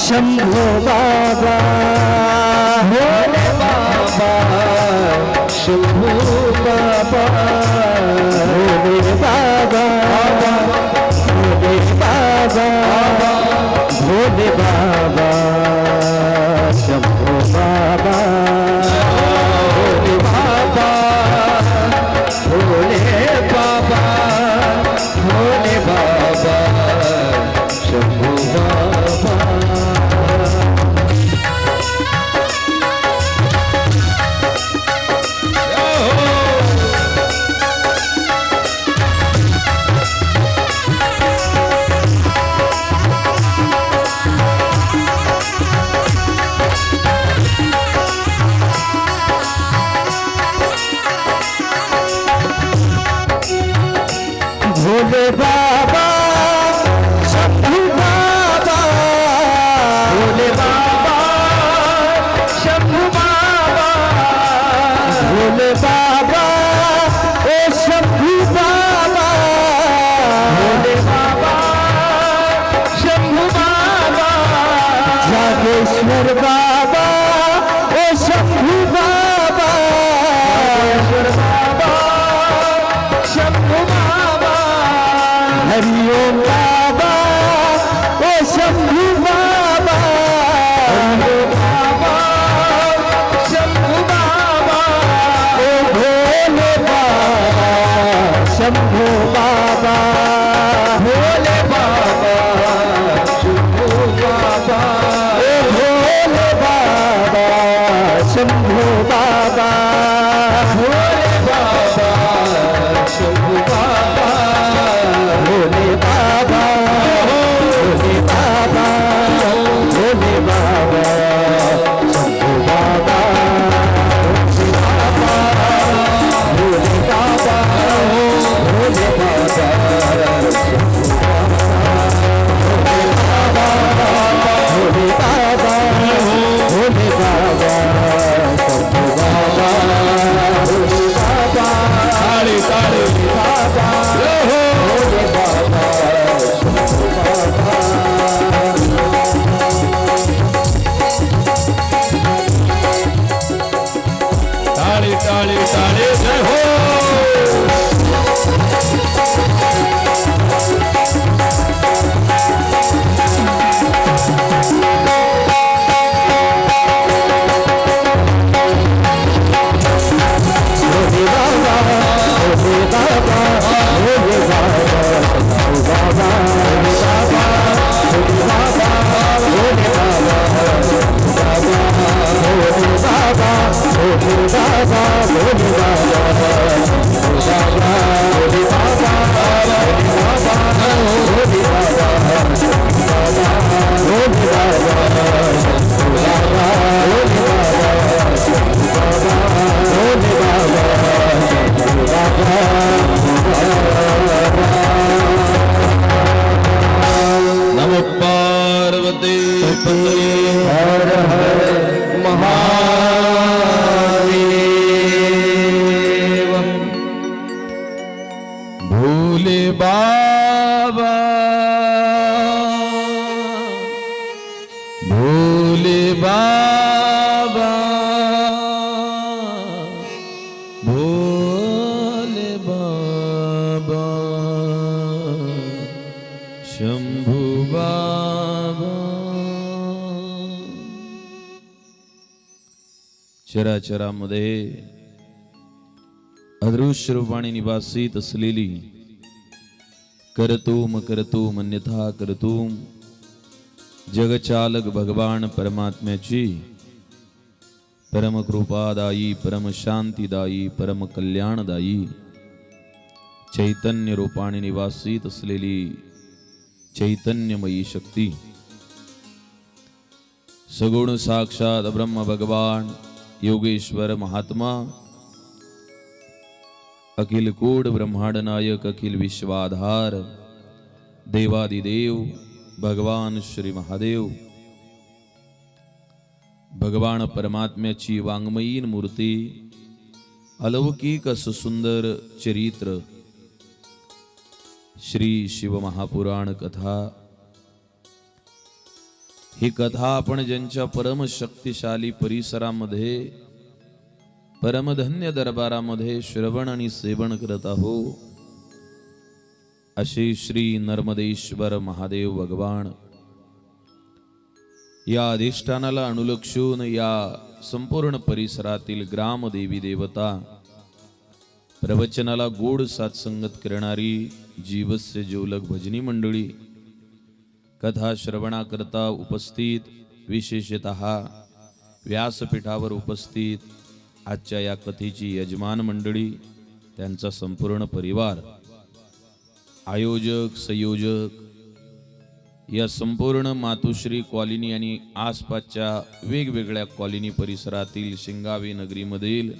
शंभो बाबा भोले बाबा शंभो बाबा भोले बाबा भोले बाबा भोले बाबा शंभो बाबा भोले बाबा भोले बाबा भोले बाबा शंभो बाबा भोले बाबा शंभू बाबा भोले बाबा शंभू बाबा भोले बाबा ओ शंभू बाबा भोले बाबा शंभू बाबा जागेश्वर बाबा ओ शंभू बाबा जागेश्वर बाबा शंभू बाबा हरि ओम बाबा ओ शंभू बाबा हरि ओम बाबा शंभू बाबा ओ भोले बाबा शंभू बाबा भोले बाबा शंभू बाबा ओ भोले बाबा शंभू बाबा भोले बाबा शंभू बाबा भोले बाबा भोले बाबा भोले बाबा शंभू बाबा भोले बाबा भोले बाबा भोले बाबा भोले बाबा शंभू बाबा भोले बाबा ताली ताली बाबा भोले बाबा शंभू बाबा ताली ताली ताली जय हो नमो पार्वती हर हर महादेव भोले बाबा भोले बाबा भोले बाबा शंभू बाबा चराचरामध्ये अदृश्य रूपाने निवासित असलेली करतूम करतूम अन्यथा करतूम जगचालक भगवान परमात्म्याची परम कृपादायी परम शांतीदायी परम कल्याणदायी चैतन्य रूपाने निवासित असलेली चैतन्यमयी शक्ती सगुण साक्षात ब्रह्म भगवान योगेश्वर महात्मा अखिल कोड ब्रह्मांड नायक अखिल विश्वाधार देवादिदेव भगवान श्री महादेव भगवान परमात्म्याची वाङ्मयीन मूर्ती अलौकिक असं सुंदर चरित्र श्री शिव महापुराण कथा ही कथा आपण ज्यांच्या परमशक्तिशाली परिसरामध्ये परमधन्य दरबारामध्ये श्रवण आणि सेवन करत आहोत असे श्री नर्मदेश्वर महादेव भगवान या अधिष्ठानाला अनुलक्षून या संपूर्ण परिसरातील ग्रामदेवी देवता प्रवचनाला गोड साथसंगत करणारी जीवस्य जीवलक भजनी मंडळी कथा श्रवणाकरता उपस्थित विशेषतः व्यासपीठावर उपस्थित आजच्या या कथेची यजमान मंडळी त्यांचा संपूर्ण परिवार आयोजक संयोजक या संपूर्ण मातोश्री कॉलनी आणि आसपासच्या वेगवेगळ्या कॉलनी परिसरातील शिंगावी नगरीमधील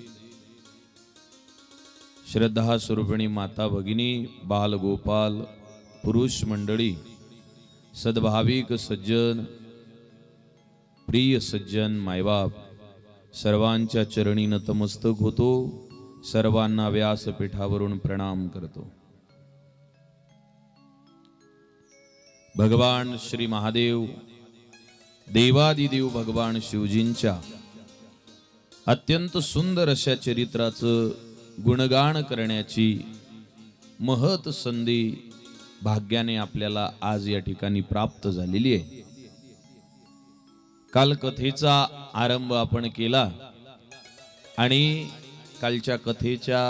श्रद्धा स्वरूपिणी माता भगिनी बाल गोपाल पुरुष मंडळी सद्भाविक सज्जन प्रिय सज्जन मायबाप सर्वांच्या चरणी नतमस्तक होतो सर्वांना व्यासपीठावरून प्रणाम करतो। भगवान श्री महादेव देवादिदेव भगवान शिवजींच्या अत्यंत सुंदर अशा चरित्राचं गुणगान करण्याची महत संधी भाग्याने आपल्याला आज या ठिकाणी प्राप्त झालेली आहे। काल कथेचा आरंभ आपण केला आणि कालच्या कथेच्या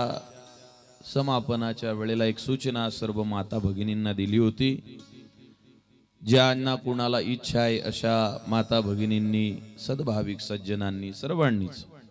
समापनाच्या वेळेला एक सूचना सर्व माता भगिनींना दिली होती। ज्यांना कुणाला इच्छा आहे अशा माता भगिनींनी सद्भाविक सज्जनांनी सर्वांनीच